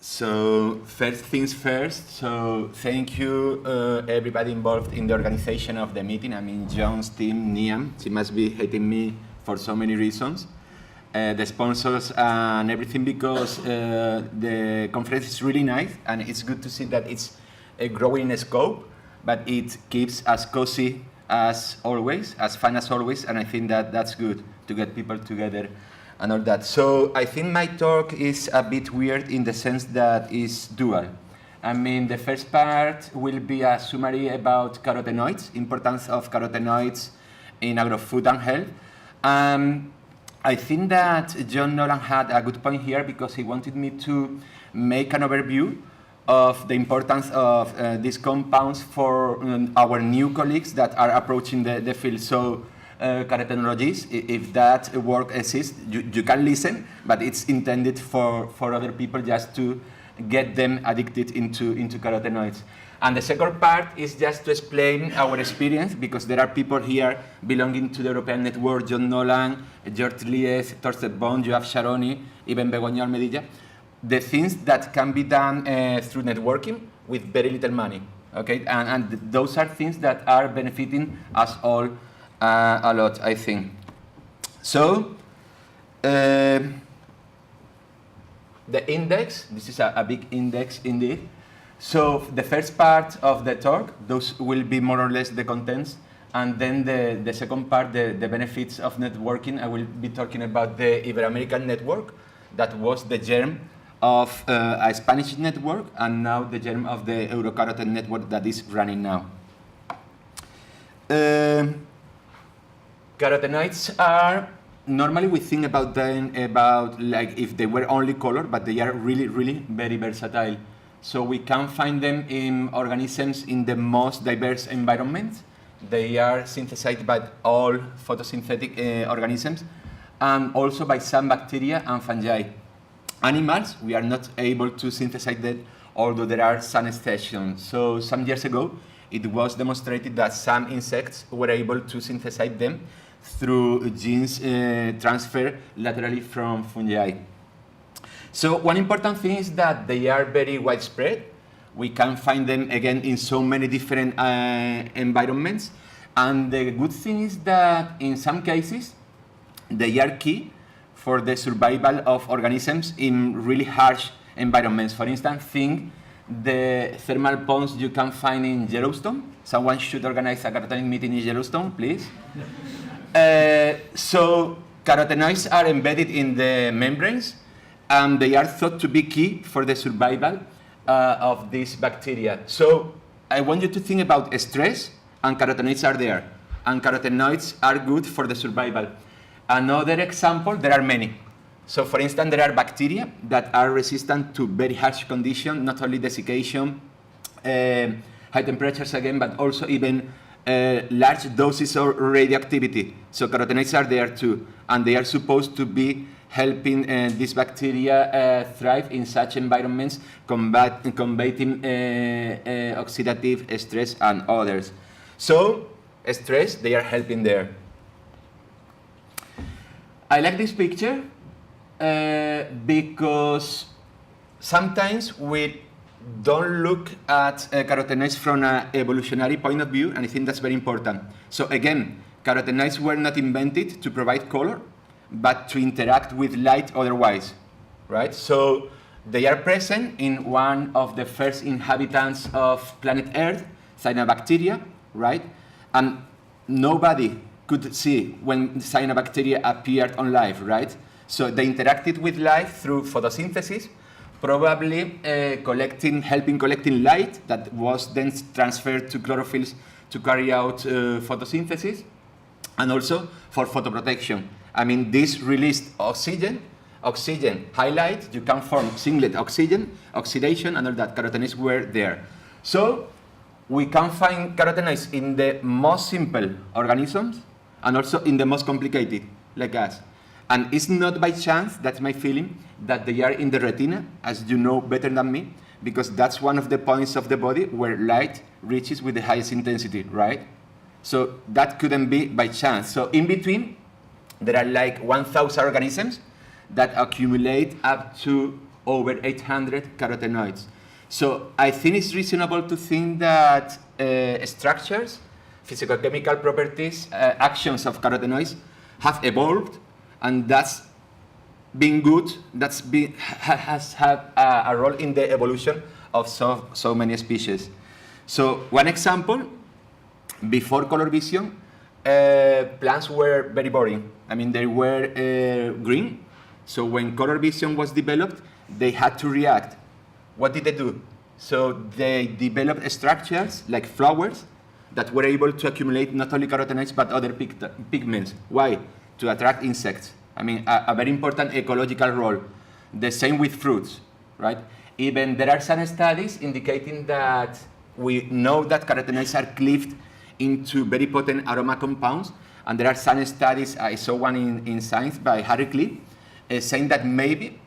So first things first, so thank you everybody involved in the organization of the meeting. I mean, John's team, Niam, she must be hating me for so many reasons. The sponsors and everything, because the conference is really nice and it's good to see that it's growing in scope, but it keeps as cozy as always, as fun as always, and I think that that's good to get people together and all that. So I think my talk is a bit weird in the sense that it's dual. I mean, the first part will be a summary about carotenoids, importance of carotenoids in agro-food and health. I think that John Nolan had a good point here because he wanted me to make an overview of the importance of these compounds for our new colleagues that are approaching the field. So carotenoids, if that work exists, you can listen, but it's intended for other people just to get them addicted into carotenoids. And the second part is just to explain our experience, because there are people here belonging to the European network, John Nolan, George Lies, Torsten Bond, Joab Sharoni, even Begoña Almedilla. The things that can be done through networking with very little money, okay? And those are things that are benefiting us all a lot, I think. So, the index, this is a big index indeed. So the first part of the talk, those will be more or less the contents, and then the second part, the benefits of networking. I will be talking about the Ibero-American network, that was the germ of a Spanish network, and now the germ of the EUROCAROTEN network that is running now. Carotenoids are, normally we think about them about like if they were only color, but they are really, really very versatile. So we can find them in organisms in the most diverse environments. They are synthesized by all photosynthetic organisms, and also by some bacteria and fungi. Animals, we are not able to synthesize them, although there are some exceptions. So some years ago, it was demonstrated that some insects were able to synthesize them through genes transferred laterally from fungi. So one important thing is that they are very widespread. We can find them again in so many different environments. And the good thing is that in some cases, they are key for the survival of organisms in really harsh environments. For instance, think the thermal ponds you can find in Yellowstone. Someone should organize a carotenoid meeting in Yellowstone, please. So carotenoids are embedded in the membranes, and they are thought to be key for the survival of these bacteria. So I want you to think about stress, and carotenoids are there, and carotenoids are good for the survival. Another example, there are many. So for instance, there are bacteria that are resistant to very harsh conditions, not only desiccation, high temperatures again, but also even large doses of radioactivity. So carotenoids are there too, and they are supposed to be helping these bacteria thrive in such environments, combating oxidative stress and others. So stress, they are helping there. I like this picture because sometimes we don't look at carotenoids from an evolutionary point of view, and I think that's very important. So again, carotenoids were not invented to provide color, but to interact with light otherwise, right? So they are present in one of the first inhabitants of planet Earth, cyanobacteria, right? And nobody could see when cyanobacteria appeared on life, right? So they interacted with life through photosynthesis, probably helping collecting light that was then transferred to chlorophylls to carry out photosynthesis, and also for photoprotection. I mean, this released oxygen, highlight, you can form singlet oxidation, and all that. Carotenoids were there. So we can find carotenoids in the most simple organisms and also in the most complicated, like us. And it's not by chance, that's my feeling, that they are in the retina, as you know better than me, because that's one of the points of the body where light reaches with the highest intensity, right? So that couldn't be by chance. So in between, there are like 1,000 organisms that accumulate up to over 800 carotenoids. So I think it's reasonable to think that structures, physicochemical properties, actions of carotenoids have evolved, and that's been good. Has had a role in the evolution of so many species. So one example, before color vision, plants were very boring. I mean, they were green. So when color vision was developed, they had to react. What did they do? So they developed structures like flowers that were able to accumulate not only carotenoids but other pigments. Why? To attract insects. I mean, a very important ecological role. The same with fruits, right? Even there are some studies indicating that we know that carotenoids are cleaved into very potent aroma compounds, and there are some studies, I saw one in Science by Harry Cliff, saying that maybe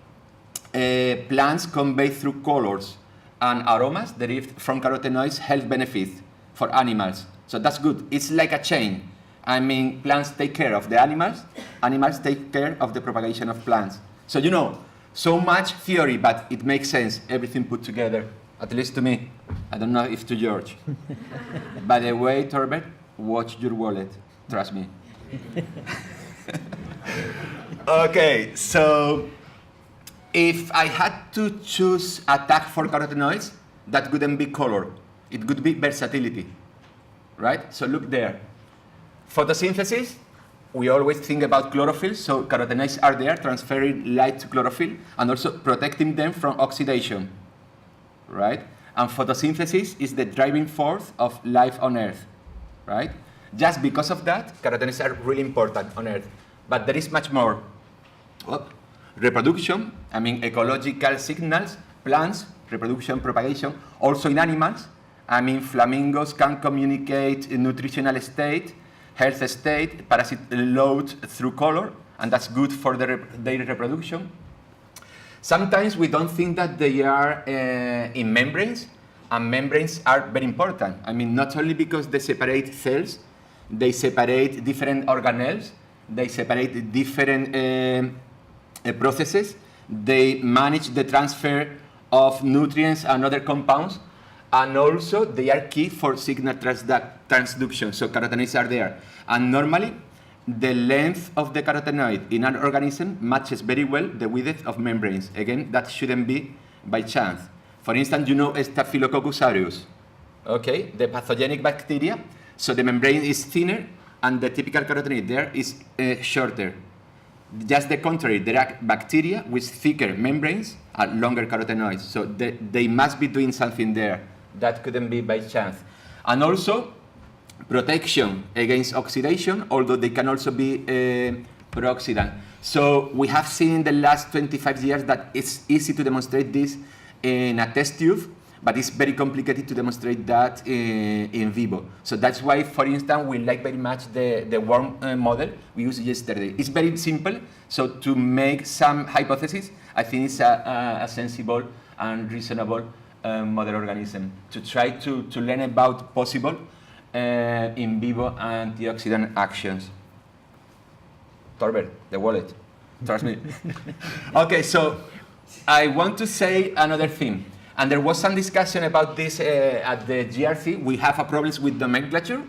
plants convey through colors and aromas derived from carotenoids health benefits for animals. So that's good. It's like a chain. I mean, plants take care of the animals, animals take care of the propagation of plants. So you know, so much theory, but it makes sense, everything put together, at least to me. I don't know if to George. By the way, Torbert, watch your wallet, trust me. Okay, so if I had to choose a tag for carotenoids, that wouldn't be color, it would be versatility, right? So look there. Photosynthesis, we always think about chlorophyll, so carotenoids are there transferring light to chlorophyll and also protecting them from oxidation, right? And photosynthesis is the driving force of life on Earth, right? Just because of that, carotenoids are really important on Earth. But there is much more. Reproduction, I mean ecological signals, plants, reproduction, propagation, also in animals. I mean flamingos can communicate nutritional state, health state, parasite load through color, and that's good for their reproduction. Sometimes we don't think that they are in membranes, and membranes are very important. I mean, not only because they separate cells, they separate different organelles, they separate different processes, they manage the transfer of nutrients and other compounds, and also they are key for signal transduction, so carotenoids are there. And normally, the length of the carotenoid in an organism matches very well the width of membranes. Again, that shouldn't be by chance. For instance, you know Staphylococcus aureus, okay, the pathogenic bacteria. So the membrane is thinner, and the typical carotenoid there is shorter. Just the contrary, there are bacteria with thicker membranes and longer carotenoids. So they must be doing something there. That couldn't be by chance. And also, protection against oxidation, although they can also be pro-oxidant. So we have seen in the last 25 years that it's easy to demonstrate this in a test tube, but it's very complicated to demonstrate that in vivo. So that's why, for instance, we like very much the worm model we used yesterday. It's very simple, so to make some hypotheses, I think it's a sensible and reasonable model organism to try to learn about possible in vivo antioxidant actions. Torbert, the wallet, trust me. Okay, so I want to say another thing. And there was some discussion about this at the GRC. We have a problem with nomenclature.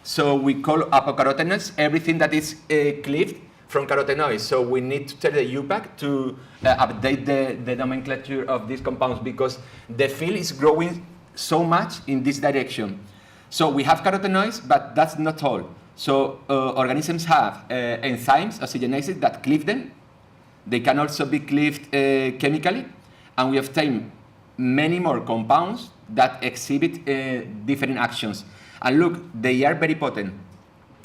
So we call apocarotenoids everything that is cleaved from carotenoids. So we need to tell the UPAC to update the nomenclature of these compounds because the field is growing so much in this direction. So we have carotenoids, but that's not all. So organisms have enzymes, oxygenases, that cleave them. They can also be cleaved chemically. And we obtain many more compounds that exhibit different actions. And look, they are very potent.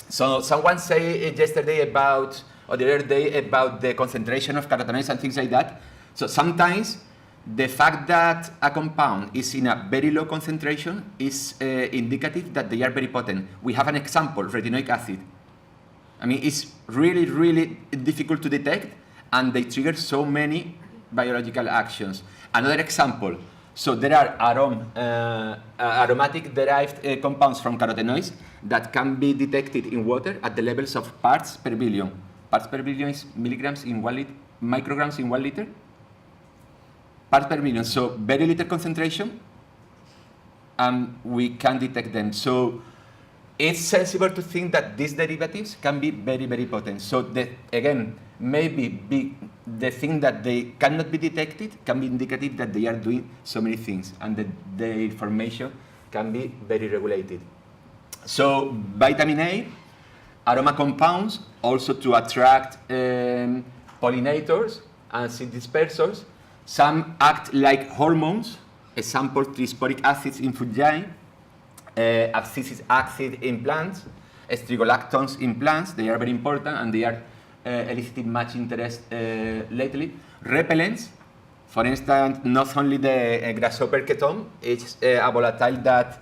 So someone said yesterday about, or the other day, about the concentration of carotenoids and things like that. So sometimes the fact that a compound is in a very low concentration is indicative that they are very potent. We have an example, retinoic acid. I mean, it's really, really difficult to detect, and they trigger so many biological actions. Another example, so there are aromatic derived compounds from carotenoids that can be detected in water at the levels of parts per billion. Parts per billion is milligrams in 1 liter, micrograms in 1 liter. parts per million. So very little concentration, and we can detect them. So it's sensible to think that these derivatives can be very, very potent. So again, maybe the thing that they cannot be detected can be indicative that they are doing so many things, and that their formation can be very regulated. So vitamin A, aroma compounds, also to attract pollinators and seed dispersers. Some act like hormones. Example, trisporic acids in fungi, abscisic acid in plants, strigolactones in plants. They are very important, and they are eliciting much interest lately. Repellents, for instance, not only the grasshopper ketone, it's a volatile that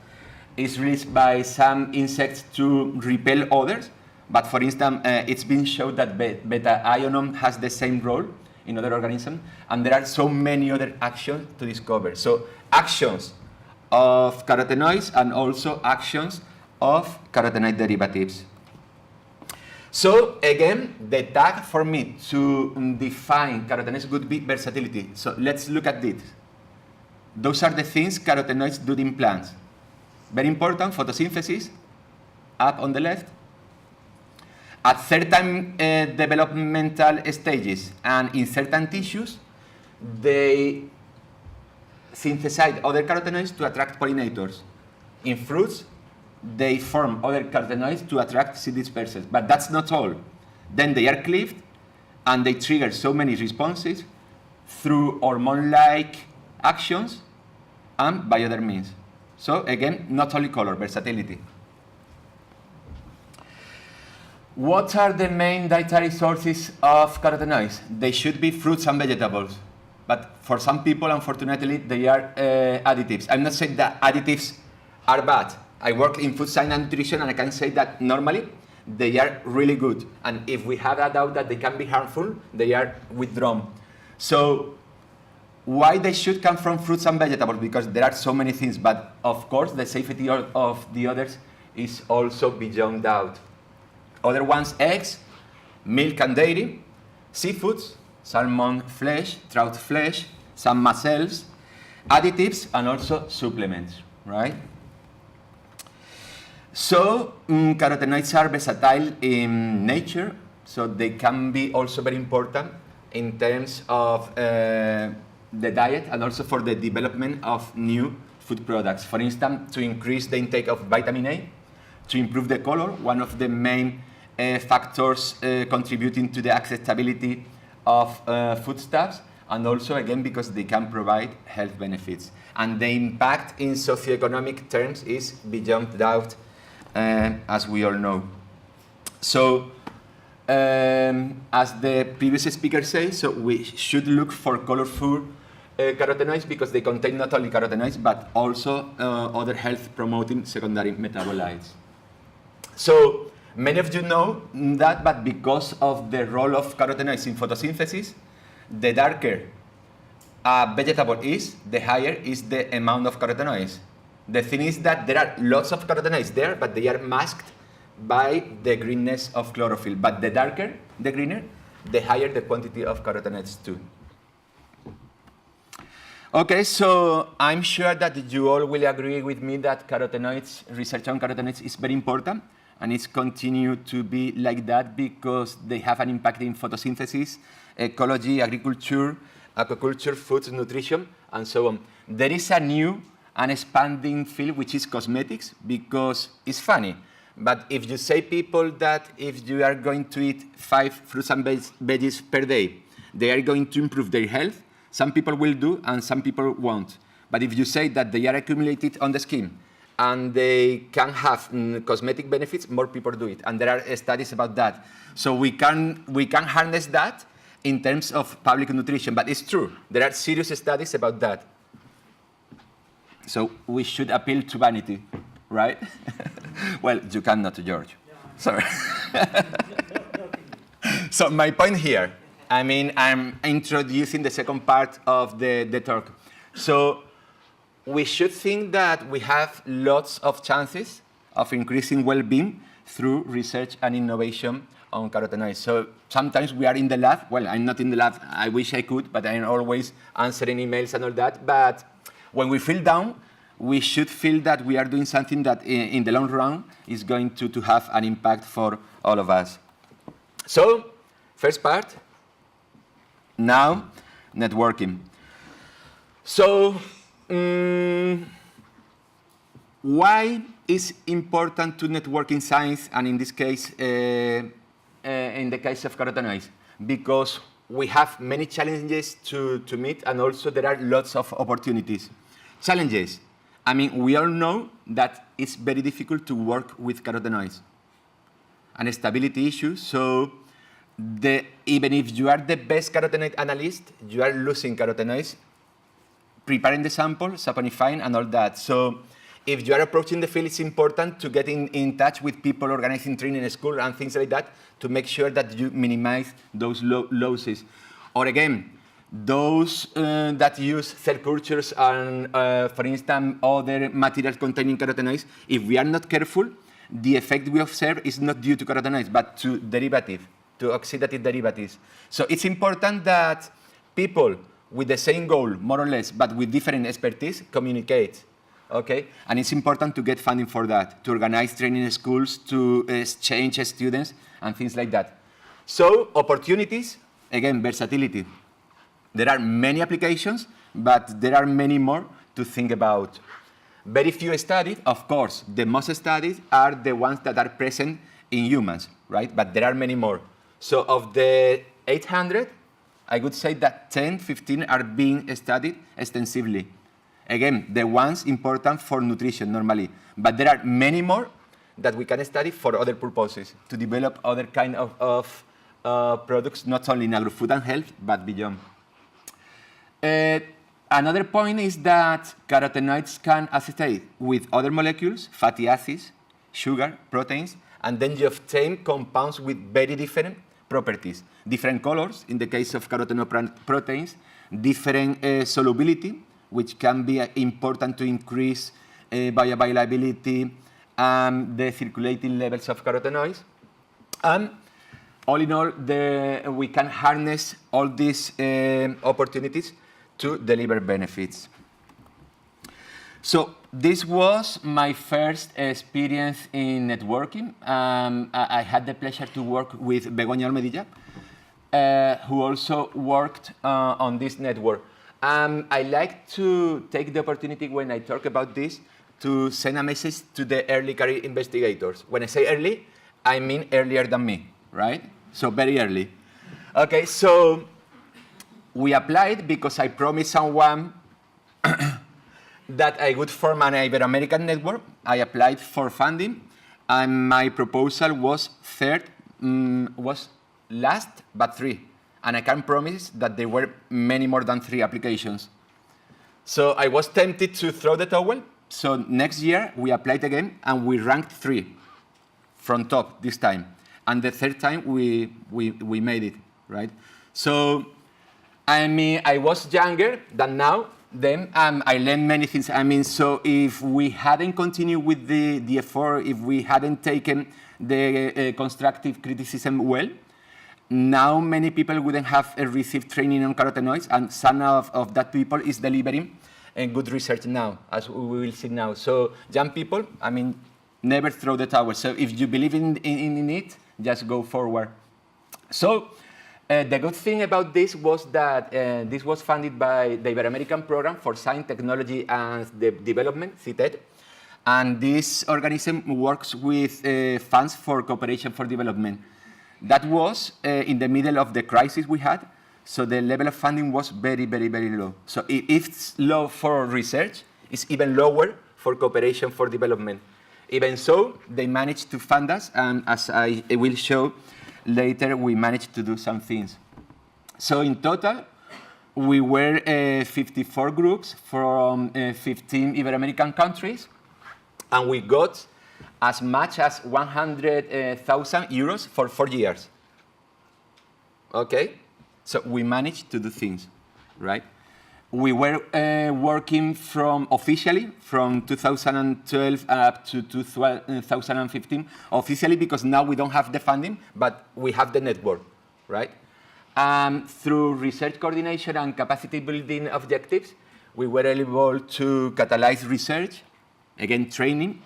is released by some insects to repel others. But for instance, it's been shown that beta-ionum has the same role in other organisms, and there are so many other actions to discover. So actions of carotenoids and also actions of carotenoid derivatives. So again, the tag for me to define carotenoids would be versatility. So let's look at this. Those are the things carotenoids do in plants. Very important, photosynthesis, up on the left. At certain developmental stages and in certain tissues, they synthesize other carotenoids to attract pollinators. In fruits, they form other carotenoids to attract seed dispersers. But that's not all. Then they are cleaved, and they trigger so many responses through hormone-like actions and by other means. So again, not only color, versatility. What are the main dietary sources of carotenoids? They should be fruits and vegetables. But for some people, unfortunately, they are additives. I'm not saying that additives are bad. I work in food science and nutrition, and I can say that normally they are really good. And if we have a doubt that they can be harmful, they are withdrawn. So why they should come from fruits and vegetables? Because there are so many things. But of course, the safety of the others is also beyond doubt. Other ones, eggs, milk and dairy, seafoods, salmon flesh, trout flesh, some mussels, additives, and also supplements, right? So carotenoids are versatile in nature, so they can be also very important in terms of the diet and also for the development of new food products. For instance, to increase the intake of vitamin A, to improve the color, one of the main factors contributing to the acceptability of foodstuffs, and also again because they can provide health benefits. And the impact in socioeconomic terms is beyond doubt, as we all know. So as the previous speaker says, so we should look for colorful carotenoids because they contain not only carotenoids but also other health promoting secondary metabolites. So many of you know that, but because of the role of carotenoids in photosynthesis, the darker a vegetable is, the higher is the amount of carotenoids. The thing is that there are lots of carotenoids there, but they are masked by the greenness of chlorophyll. But the darker, the greener, the higher the quantity of carotenoids too. Okay, so I'm sure that you all will agree with me that carotenoids, research on carotenoids is very important. And it's continued to be like that because they have an impact in photosynthesis, ecology, agriculture, aquaculture, foods, nutrition, and so on. There is a new and expanding field, which is cosmetics, because it's funny. But if you say people that if you are going to eat 5 fruits and veggies per day, they are going to improve their health, some people will do and some people won't. But if you say that they are accumulated on the skin, and they can have cosmetic benefits, more people do it. And there are studies about that. So we can harness that in terms of public nutrition. But it's true. There are serious studies about that. So we should appeal to vanity, right? Well, you cannot, George. Sorry. So my point here, I mean, I'm introducing the second part of the talk. So we should think that we have lots of chances of increasing well-being through research and innovation on carotenoids. So sometimes we are in the lab. Well, I'm not in the lab. I wish I could, but I'm always answering emails and all that. But when we feel down, we should feel that we are doing something that in the long run is going to have an impact for all of us. So, first part, now, networking. So, why is important to network in science, and in this case, in the case of carotenoids? Because we have many challenges to meet, and also there are lots of opportunities. Challenges. I mean, we all know that it's very difficult to work with carotenoids. And stability issues, so even if you are the best carotenoid analyst, you are losing carotenoids, preparing the sample, saponifying, and all that. So if you are approaching the field, it's important to get in touch with people organizing training in school and things like that to make sure that you minimize those losses. Or again, those that use cell cultures and, for instance, other materials containing carotenoids, if we are not careful, the effect we observe is not due to carotenoids, but to oxidative derivatives. So it's important that people with the same goal, more or less, but with different expertise, communicate. Okay? And it's important to get funding for that, to organize training schools, to exchange students, and things like that. So opportunities, again, versatility. There are many applications, but there are many more to think about. Very few studies, of course. The most studies are the ones that are present in humans, right? But there are many more. So of the 800, I would say that 10, 15 are being studied extensively. Again, the ones important for nutrition normally. But there are many more that we can study for other purposes, to develop other kind of products, not only in agro-food and health, but beyond. Another point is that carotenoids can associate with other molecules, fatty acids, sugar, proteins, and then you obtain compounds with very different properties. Different colors, in the case of carotenoid proteins, different solubility, which can be important to increase bioavailability and the circulating levels of carotenoids. And all in all, we can harness all these opportunities to deliver benefits. So this was my first experience in networking. I had the pleasure to work with Begoña Olmedilla, who also worked on this network. I like to take the opportunity when I talk about this to send a message to the early career investigators. When I say early, I mean earlier than me, right? So very early. Okay, so we applied because I promised someone that I would form an Ibero-American network. I applied for funding, and my proposal was was last but 3. And I can promise that there were many more than 3 applications. So I was tempted to throw the towel. So next year we applied again, and we ranked 3 from top this time. And the 3rd time we made it, right? So I mean, I was younger than now. Then I learned many things. I mean, so if we hadn't continued with the effort, if we hadn't taken the constructive criticism well, now many people wouldn't have received training on carotenoids, and some of that people is delivering good research now, as we will see now. So young people, I mean, never throw the towel. So if you believe in it, just go forward. So the good thing about this was that this was funded by the Ibero-American Program for Science, Technology and Development, CITED. And this organism works with funds for cooperation for development. That was in the middle of the crisis we had, so the level of funding was very, very, very low. So if it's low for research, it's even lower for cooperation for development. Even so, they managed to fund us, and as I will show later, we managed to do some things. So in total, we were 54 groups from 15 Ibero-American countries, and we got as much as 100,000 euros for 4 years. Okay? So we managed to do things, right? We were working officially from 2012 up to 2015, officially because now we don't have the funding, but we have the network, right? Through research coordination and capacity building objectives, we were able to catalyze research, again training,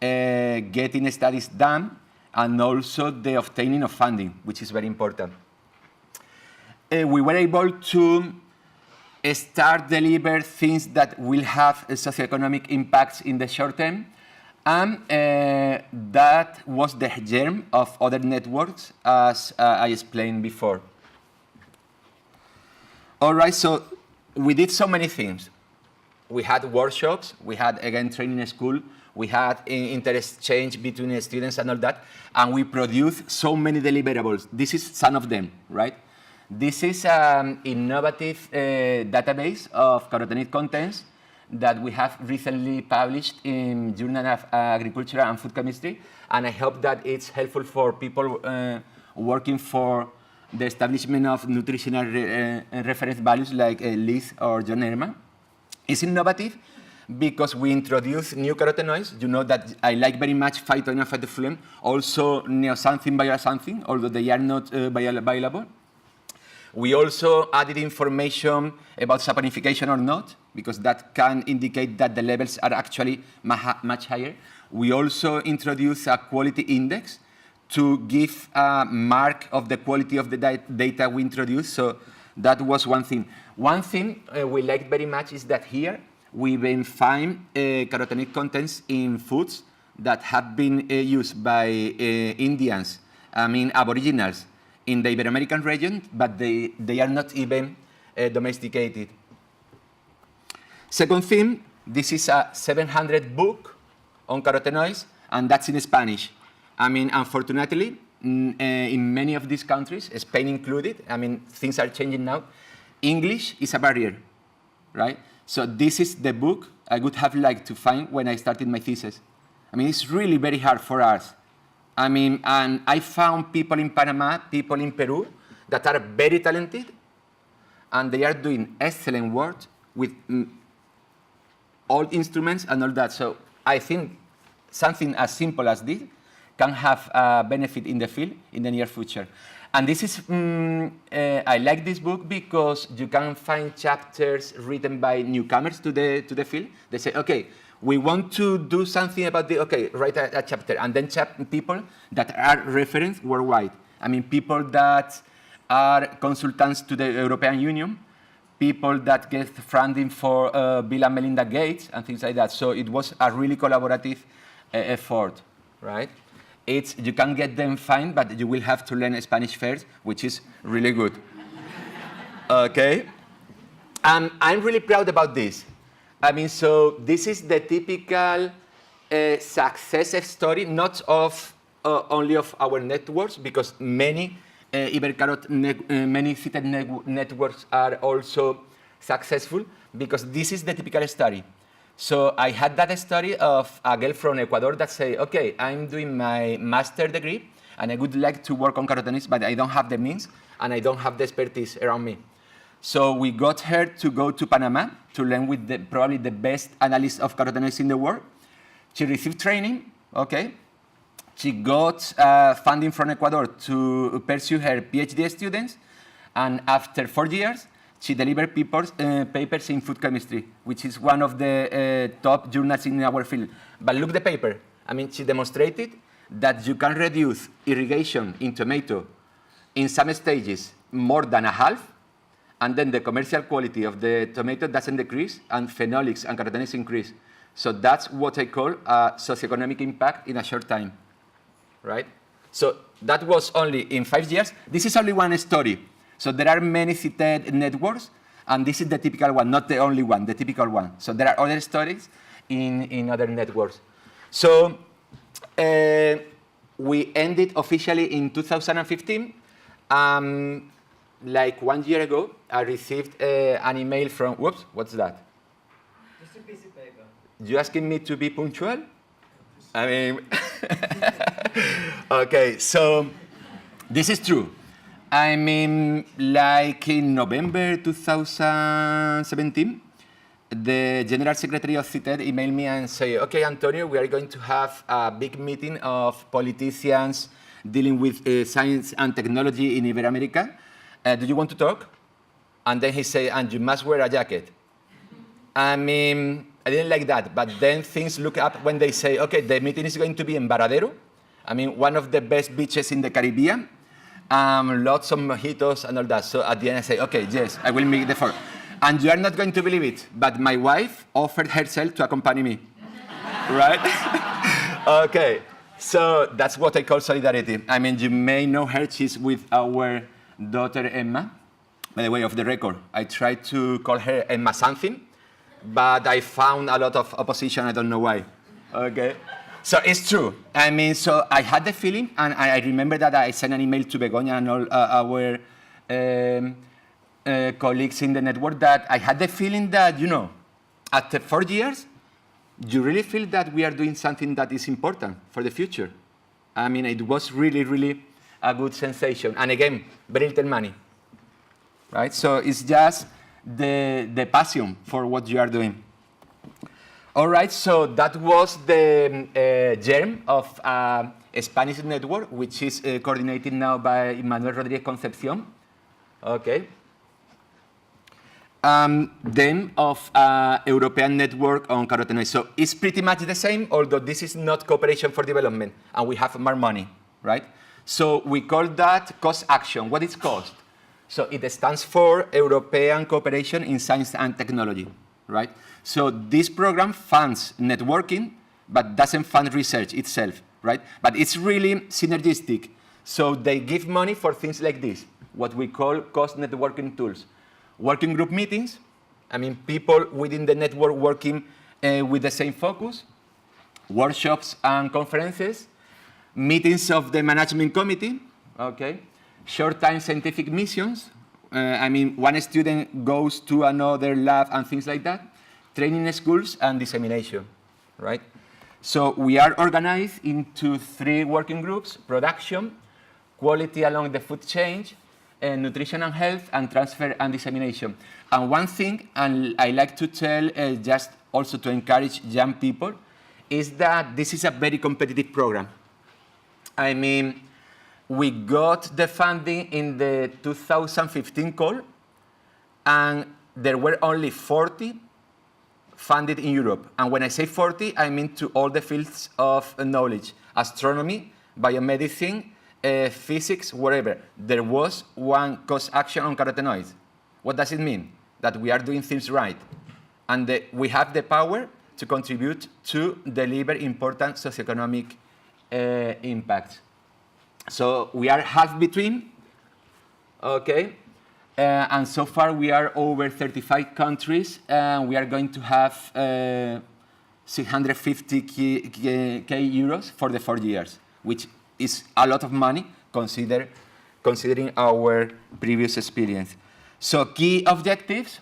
getting studies done, and also the obtaining of funding, which is very important. We were able to start deliver things that will have socioeconomic impacts in the short term, and that was the germ of other networks, as I explained before. All right, so we did so many things. We had workshops, we had, again, training school, we had inter-exchange between students and all that, and we produced so many deliverables. This is some of them, right? This is an innovative database of carotenoid contents that we have recently published in Journal of Agriculture and Food Chemistry, and I hope that it's helpful for people working for the establishment of nutritional reference values like Liz or John Ehrman. It's innovative because we introduce new carotenoids. You know that I like very much phytoin and phytofluorine, also neoxanthin, bioxanthin, although they are not bioavailable. We also added information about saponification or not, because that can indicate that the levels are actually much higher. We also introduced a quality index to give a mark of the quality of the data we introduced. So that was one thing. One thing we liked very much is that here we even find carotenoid contents in foods that have been used by Indians, aboriginals, in the Ibero-American region, but they are not even domesticated. Second thing, this is a 700 book on carotenoids, and that's in Spanish. Unfortunately, in many of these countries, Spain included, things are changing now, English is a barrier, right? So this is the book I would have liked to find when I started my thesis. It's really very hard for us. And I found people in Panama, people in Peru that are very talented, and they are doing excellent work with old instruments and all that. So I think something as simple as this can have a benefit in the field in the near future. And this is, I like this book because you can find chapters written by newcomers to the field. They say, okay, we want to do something about the, okay, write a chapter. And then people that are referenced worldwide. People that are consultants to the European Union, people that get funding for Bill and Melinda Gates and things like that. So it was a really collaborative effort, right? You can get them fine, but you will have to learn Spanish first, which is really good. Okay? And I'm really proud about this. So this is the typical success story, not of only of our networks, because many many fitted networks are also successful, because this is the typical story. So I had that story of a girl from Ecuador that said, okay, I'm doing my master's degree, and I would like to work on carotenoids, but I don't have the means, and I don't have the expertise around me. So we got her to go to Panama to learn with probably the best analyst of carotenoids in the world. She received training, okay? She got funding from Ecuador to pursue her PhD students, and after 4 years, she delivered papers in food chemistry, which is one of the top journals in our field. But look the paper. She demonstrated that you can reduce irrigation in tomato in some stages more than a half, and then the commercial quality of the tomato doesn't decrease, and phenolics and carotenoids increase. So that's what I call a socioeconomic impact in a short time, right? So that was only in 5 years. This is only one story. So there are many cited networks, and this is the typical one, not the only one, the typical one. So there are other stories in other networks. So we ended officially in 2015. Like 1 year ago, I received an email from, whoops, what's that? Just a piece of paper. You asking me to be punctual? Okay, so this is true. I mean, like in November 2017, the General Secretary of CITED emailed me and said, okay, Antonio, we are going to have a big meeting of politicians dealing with science and technology in Iberoamerica. Do you want to talk? And then he said, and you must wear a jacket. I mean, I didn't like that, but then things look up when they say, okay, the meeting is going to be in Varadero. I mean, one of the best beaches in the Caribbean. Lots of mojitos and all that. So at the end I say, okay, yes, I will make the four. And you are not going to believe it, but my wife offered herself to accompany me, right? Okay, so that's what I call solidarity. I mean, you may know her, she's with our daughter Emma. By the way, off the record, I tried to call her Emma something, but I found a lot of opposition, I don't know why, okay? So it's true. I mean, so I had the feeling, and I remember that I sent an email to Begoña and all our colleagues in the network that I had the feeling that, you know, after 4 years, you really feel that we are doing something that is important for the future. I mean, it was really, really a good sensation. And again, very little money, right? So it's just the passion for what you are doing. All right, so that was the germ of a Spanish network, which is coordinated now by Manuel Rodríguez Concepción. Okay. Then of European network on carotenoids. So it's pretty much the same, although this is not cooperation for development, and we have more money, right? So we call that cost action. What is cost? So it stands for European Cooperation in Science and Technology, right? So this program funds networking, but doesn't fund research itself, right? But it's really synergistic. So they give money for things like this, what we call cost networking tools. Working group meetings, I mean, people within the network working with the same focus, workshops and conferences, meetings of the management committee, okay? Short-time scientific missions. I mean, one student goes to another lab and things like that. Training schools and dissemination, right? So we are organized into 3 working groups: production, quality along the food chain, nutrition and health, and transfer and dissemination. And one thing, and I like to tell just also to encourage young people, is that this is a very competitive program. I mean, we got the funding in the 2015 call, and there were only 40 funded in Europe. And when I say 40, I mean to all the fields of knowledge: astronomy, biomedicine, physics, whatever. There was one cost action on carotenoids. What does it mean? That we are doing things right. And we have the power to contribute to deliver important socioeconomic impacts. So we are half between, okay? And so far we are over 35 countries, and we are going to have 650K euros for the 4 years, which is a lot of money considering our previous experience. So key objectives: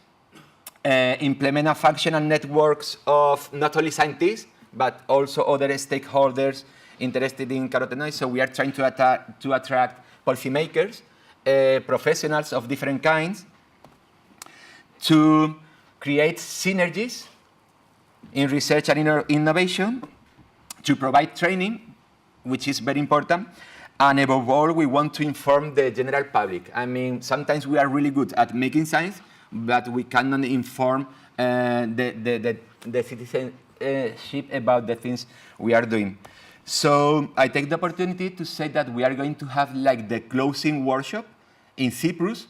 implement a functional networks of not only scientists, but also other stakeholders interested in carotenoids. So we are trying to attract policymakers, professionals of different kinds, to create synergies in research and innovation, to provide training, which is very important, and above all, we want to inform the general public. I mean, sometimes we are really good at making science, but we cannot inform the citizenship about the things we are doing. So I take the opportunity to say that we are going to have like the closing workshop in Cyprus,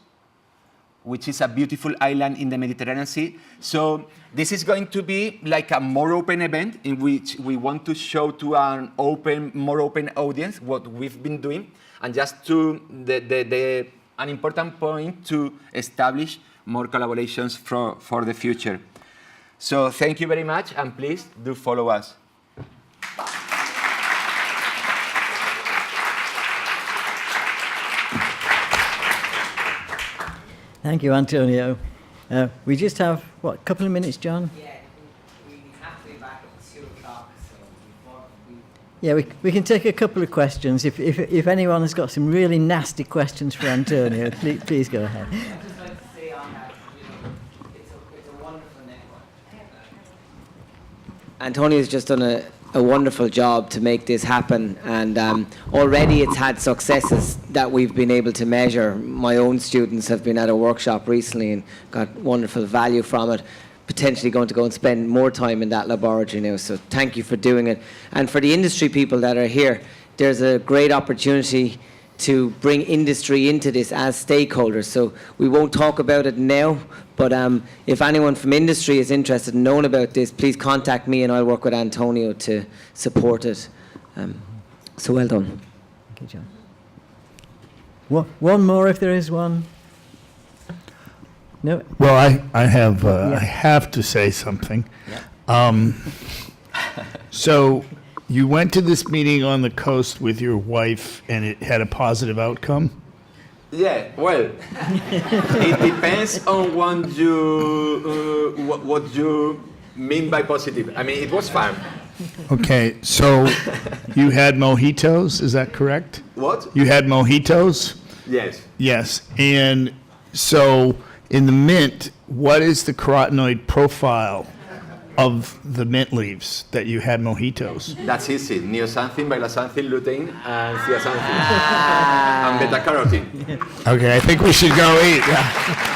which is a beautiful island in the Mediterranean Sea. So this is going to be like a more open event in which we want to show to an more open audience what we've been doing, and just to an important point to establish more collaborations for the future. So thank you very much, and please do follow us. Thank you, Antonio. We just have, what, a couple of minutes, John? Yeah, we have to be back at 2 o'clock, so before we Yeah, we can take a couple of questions. If anyone has got some really nasty questions for Antonio, please go ahead. I'd just like to say on that, it's a wonderful network. Antonio's just done a wonderful job to make this happen, and already it's had successes that we've been able to measure. My own students have been at a workshop recently and got wonderful value from it, potentially going to go and spend more time in that laboratory now. So thank you for doing it. And for the industry people that are here, there's a great opportunity to bring industry into this as stakeholders. So we won't talk about it now, but if anyone from industry is interested in knowing about this, please contact me and I'll work with Antonio to support it. So well done. Thank you, John. One more if there is one. No? Well, I have to say something. Yeah. So you went to this meeting on the coast with your wife, and it had a positive outcome? Yeah, well, it depends on what you mean by positive. I mean, it was fun. Okay, so you had mojitos, is that correct? What? You had mojitos? Yes. Yes, and so in the mint, what is the carotenoid profile of the mint leaves that you had mojitos? That's easy. Neoxanthin, bailaxanthin, lutein, and zeaxanthin. And beta-carotene. Okay, I think we should go eat. Yeah.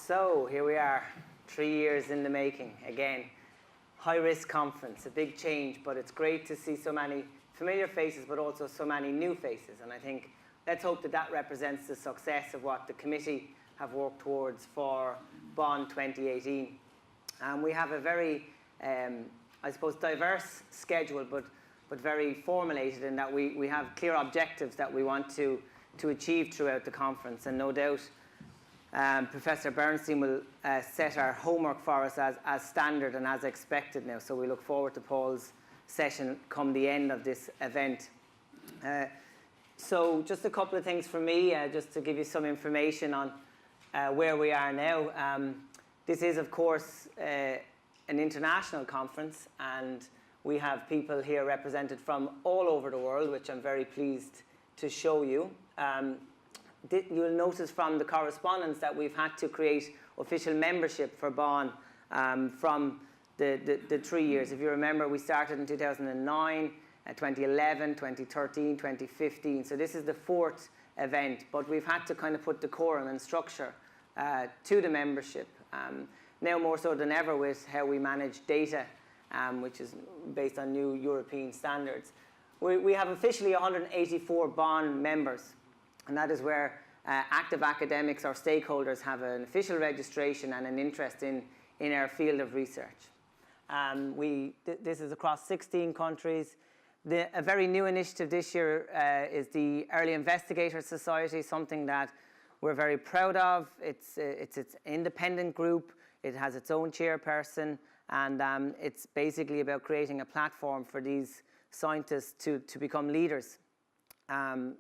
So here we are, 3 years in the making. Again, high-risk conference, a big change, but it's great to see so many familiar faces, but also so many new faces. And I think, let's hope that that represents the success of what the committee have worked towards for Bond 2018. We have a very, I suppose, diverse schedule, but very formulated in that we have clear objectives that we want to achieve throughout the conference. And no doubt, Professor Bernstein will set our homework for us as standard and as expected now. So we look forward to Paul's session come the end of this event. So just a couple of things from me, just to give you some information on where we are now. This is, of course, an international conference, and we have people here represented from all over the world, which I'm very pleased to show you. You'll notice from the correspondence that we've had to create official membership for BON from the 3 years. If you remember, we started in 2009, 2011, 2013, 2015. So this is the 4th event, but we've had to kind of put decorum and structure to the membership. Now more so than ever with how we manage data, which is based on new European standards. We have officially 184 BON members, and that is where active academics or stakeholders have an official registration and an interest in our field of research. This is across 16 countries. A very new initiative this year is the Early Investigator Society, something that we're very proud of. It's an independent group. It has its own chairperson, and it's basically about creating a platform for these scientists to become leaders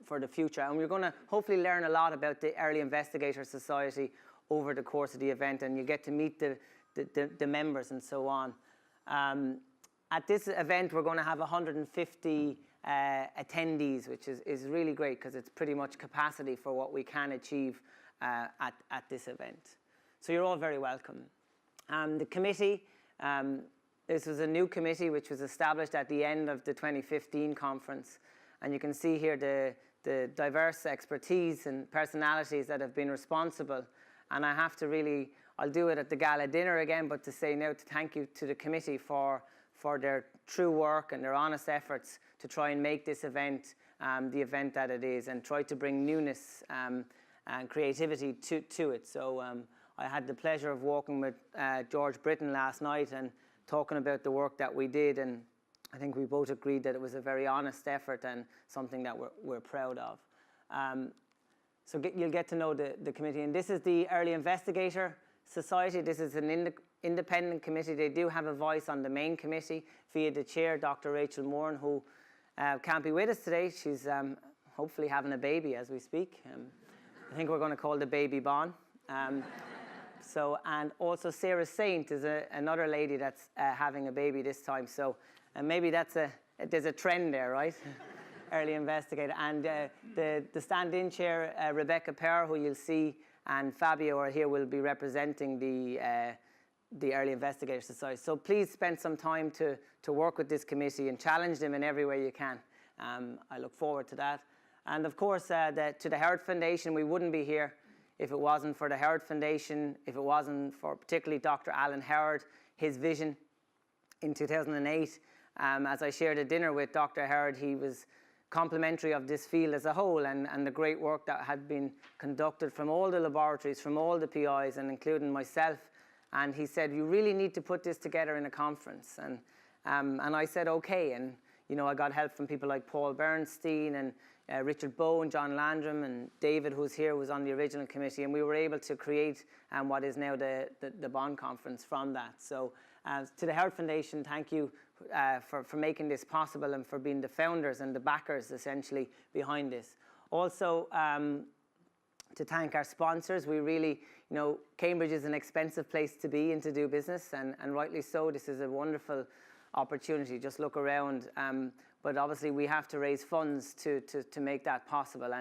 for the future. And we're going to hopefully learn a lot about the Early Investigator Society over the course of the event, and you get to meet the members and so on. At this event, we're going to have 150 attendees, which is really great because it's pretty much capacity for what we can achieve at this event. So you're all very welcome. The committee, this was a new committee which was established at the end of the 2015 conference. And you can see here the diverse expertise and personalities that have been responsible. And I have to really, I'll do it at the gala dinner again, but to say now to thank you to the committee for their true work and their honest efforts to try and make this event the event that it is, and try to bring newness and creativity to it. So I had the pleasure of walking with George Britton last night and talking about the work that we did, and I think we both agreed that it was a very honest effort and something that we're proud of. So you'll get to know the committee. And this is the Early Investigator Society. This is an independent committee. They do have a voice on the main committee via the chair, Dr. Rachel Moran, who can't be with us today. She's hopefully having a baby as we speak. I think we're going to call the baby Bon. And also Sarah Saint is another lady that's having a baby this time. So maybe there's a trend there, right? Early investigator. And the stand-in chair, Rebecca Perr, who you'll see, and Fabio are here, will be representing the Early Investigator Society. So please spend some time to work with this committee and challenge them in every way you can. I look forward to that. And of course, to the Howard Foundation, we wouldn't be here if it wasn't for the Howard Foundation, if it wasn't for particularly Dr. Alan Howard, his vision in 2008. As I shared a dinner with Dr. Howard, he was complimentary of this field as a whole and the great work that had been conducted from all the laboratories, from all the PIs, and including myself. And he said, you really need to put this together in a conference. And I said, okay. And, you know, I got help from people like Paul Bernstein and Richard Bowen, John Landrum, and David, who's here, was on the original committee. And we were able to create what is now the Bonn conference from that. So to the Howard Foundation, thank you for making this possible and for being the founders and the backers, essentially, behind this. Also, to thank our sponsors. We really, you know, Cambridge is an expensive place to be and to do business, and rightly so. This is a wonderful opportunity. Just look around. But obviously, we have to raise funds to make that possible.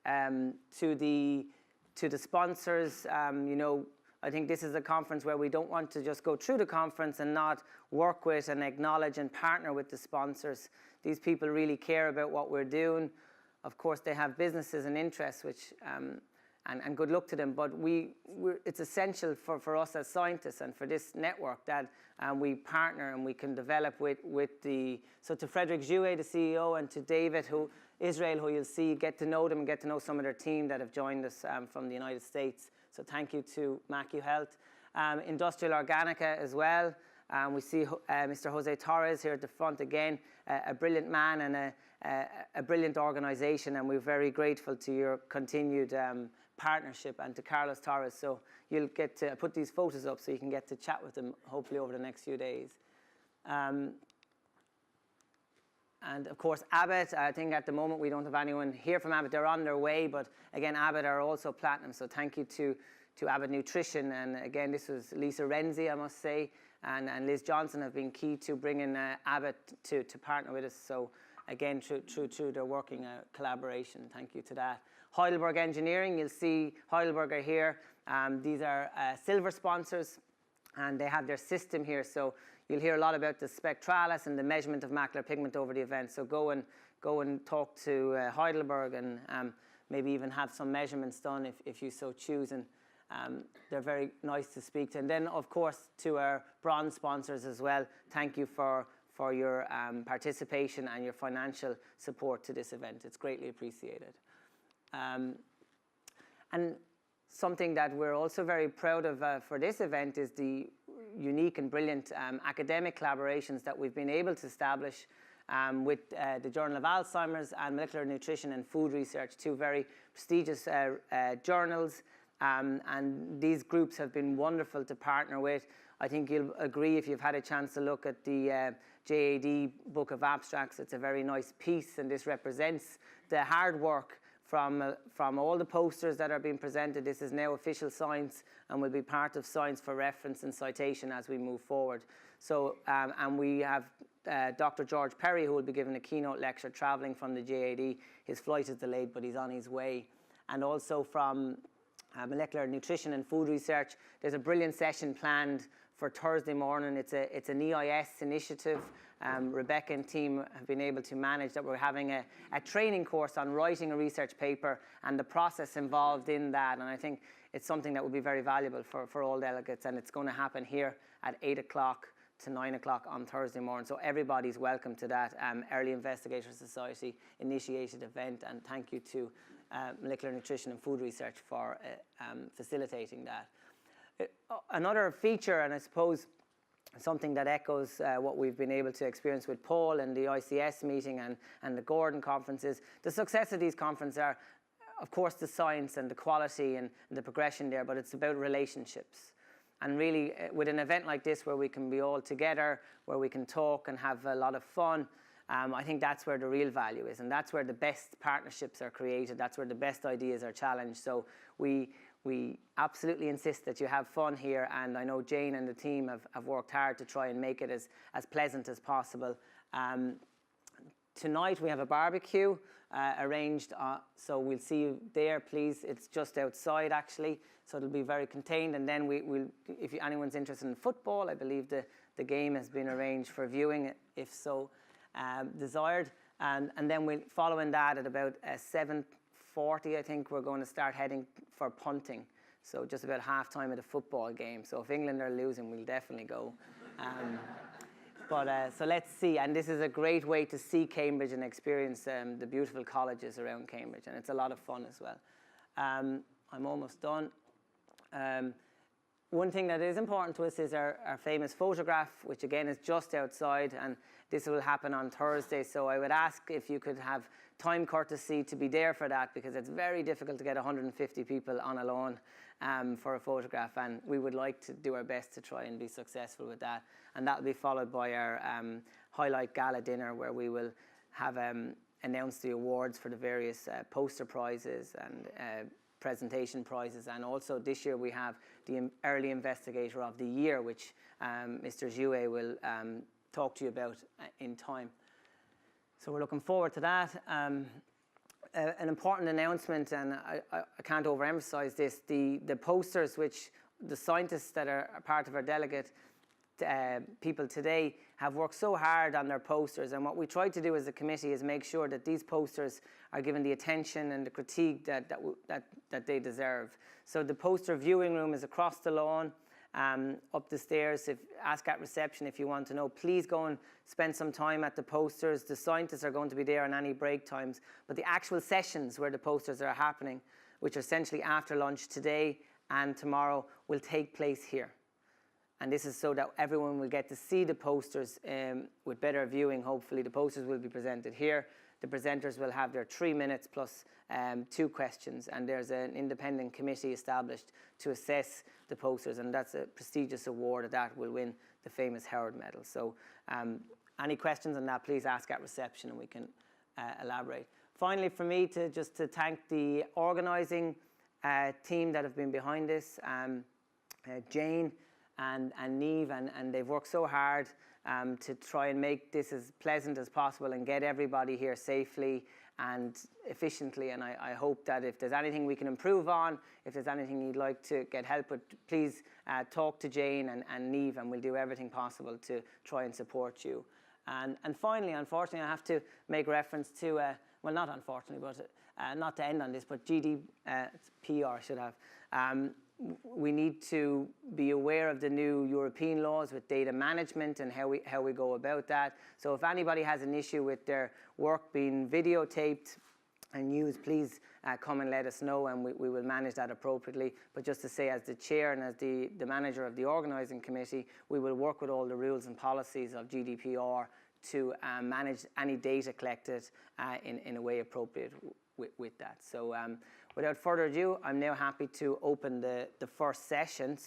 And to the sponsors, you know, I think this is a conference where we don't want to just go through the conference and not work with and acknowledge and partner with the sponsors. These people really care about what we're doing. Of course, they have businesses and interests which and good luck to them. But it's essential for us as scientists and for this network that we partner and we can develop with the, so to Frederick Jouet, the CEO, and to David Israel, who you'll see, get to know them and get to know some of their team that have joined us from the United States. So thank you to Macu Health. Industrial Organica as well. We see Mr. Jose Torres here at the front again, a brilliant man and a brilliant organisation, and we're very grateful to your continued partnership, and to Carlos Torres. So you'll get to put these photos up so you can get to chat with them hopefully over the next few days. And of course, Abbott, I think at the moment we don't have anyone here from Abbott. They're on their way, but again, Abbott are also platinum. So thank you to Abbott Nutrition. And again, this was Lisa Renzi, I must say, and Liz Johnson have been key to bringing Abbott to partner with us. So again, through their working collaboration, thank you to that. Heidelberg Engineering, you'll see Heidelberg are here. These are silver sponsors, and they have their system here. So you'll hear a lot about the spectralis and the measurement of macular pigment over the event. So go and talk to Heidelberg, and maybe even have some measurements done if you so choose. And they're very nice to speak to. And then, of course, to our bronze sponsors as well, thank you for your participation and your financial support to this event. It's greatly appreciated. And something that we're also very proud of for this event is the unique and brilliant academic collaborations that we've been able to establish with the Journal of Alzheimer's and Molecular Nutrition and Food Research, two very prestigious journals. And these groups have been wonderful to partner with. I think you'll agree if you've had a chance to look at the JAD Book of Abstracts. It's a very nice piece, and this represents the hard work from all the posters that are being presented. This is now official science and will be part of Science for Reference and Citation as we move forward. So, and we have Dr. George Perry, who will be giving a keynote lecture traveling from the JAD. His flight is delayed, but he's on his way. And also from Molecular Nutrition and Food Research, there's a brilliant session planned for Thursday morning. It's an EIS initiative. Rebecca and team have been able to manage that. We're having a training course on writing a research paper and the process involved in that. And I think it's something that will be very valuable for all delegates. And it's going to happen here at 8 o'clock to 9 o'clock on Thursday morning. So everybody's welcome to that Early Investigator Society initiated event. And thank you to Molecular Nutrition and Food Research for facilitating that. Another feature, and I suppose something that echoes what we've been able to experience with Paul and the ICS meeting and the Gordon conferences, the success of these conferences are, of course, the science and the quality and the progression there, but it's about relationships. And really, with an event like this where we can be all together, where we can talk and have a lot of fun, I think that's where the real value is, and that's where the best partnerships are created. That's where the best ideas are challenged. So we absolutely insist that you have fun here, and I know Jane and the team have worked hard to try and make it as pleasant as possible. Tonight we have a barbecue arranged, so we'll see you there, please. It's just outside, actually, so it'll be very contained. And then we'll, if anyone's interested in football, I believe the game has been arranged for viewing, if so desired. And then following that at about 7:40, I think we're going to start heading for punting. So just about half time of the football game. So if England are losing, we'll definitely go. So let's see. And this is a great way to see Cambridge and experience the beautiful colleges around Cambridge. And it's a lot of fun as well. I'm almost done. One thing that is important to us is our famous photograph, which again is just outside, and this will happen on Thursday. So I would ask if you could have time courtesy to be there for that, because it's very difficult to get 150 people on a lawn for a photograph, and we would like to do our best to try and be successful with that. And that will be followed by our highlight gala dinner, where we will have announced the awards for the various poster prizes and presentation prizes, and also this year we have the Early Investigator of the Year, which Mr. Jouet will talk to you about in time. So we're looking forward to that. An important announcement, and I can't overemphasize this, the posters which the scientists that are part of our delegate people today have worked so hard on their posters, and what we try to do as a committee is make sure that these posters are given the attention and the critique that they deserve. So the poster viewing room is across the lawn, up the stairs. Ask at reception if you want to know. Please go and spend some time at the posters. The scientists are going to be there on any break times, but the actual sessions where the posters are happening, which are essentially after lunch today and tomorrow, will take place here. And this is so that everyone will get to see the posters with better viewing. Hopefully the posters will be presented here. The presenters will have their 3 minutes plus 2 questions, and there's an independent committee established to assess the posters, and that's a prestigious award that will win the famous Howard Medal. So any questions on that, please ask at reception and we can elaborate. Finally, for me, to thank the organising team that have been behind this, Jane and Niamh, and they've worked so hard to try and make this as pleasant as possible and get everybody here safely and efficiently. And I hope that if there's anything we can improve on, if there's anything you'd like to get help with, please talk to Jane and Niamh, and we'll do everything possible to try and support you. And finally, unfortunately, I have to make reference to, well, not unfortunately, but not to end on this, but GDPR should have. We need to be aware of the new European laws with data management and how we go about that. So if anybody has an issue with their work being videotaped and used, please come and let us know, and we will manage that appropriately. But just to say, as the chair and as the manager of the organising committee, we will work with all the rules and policies of GDPR to manage any data collected in a way appropriate with that. So without further ado, I'm now happy to open the first session.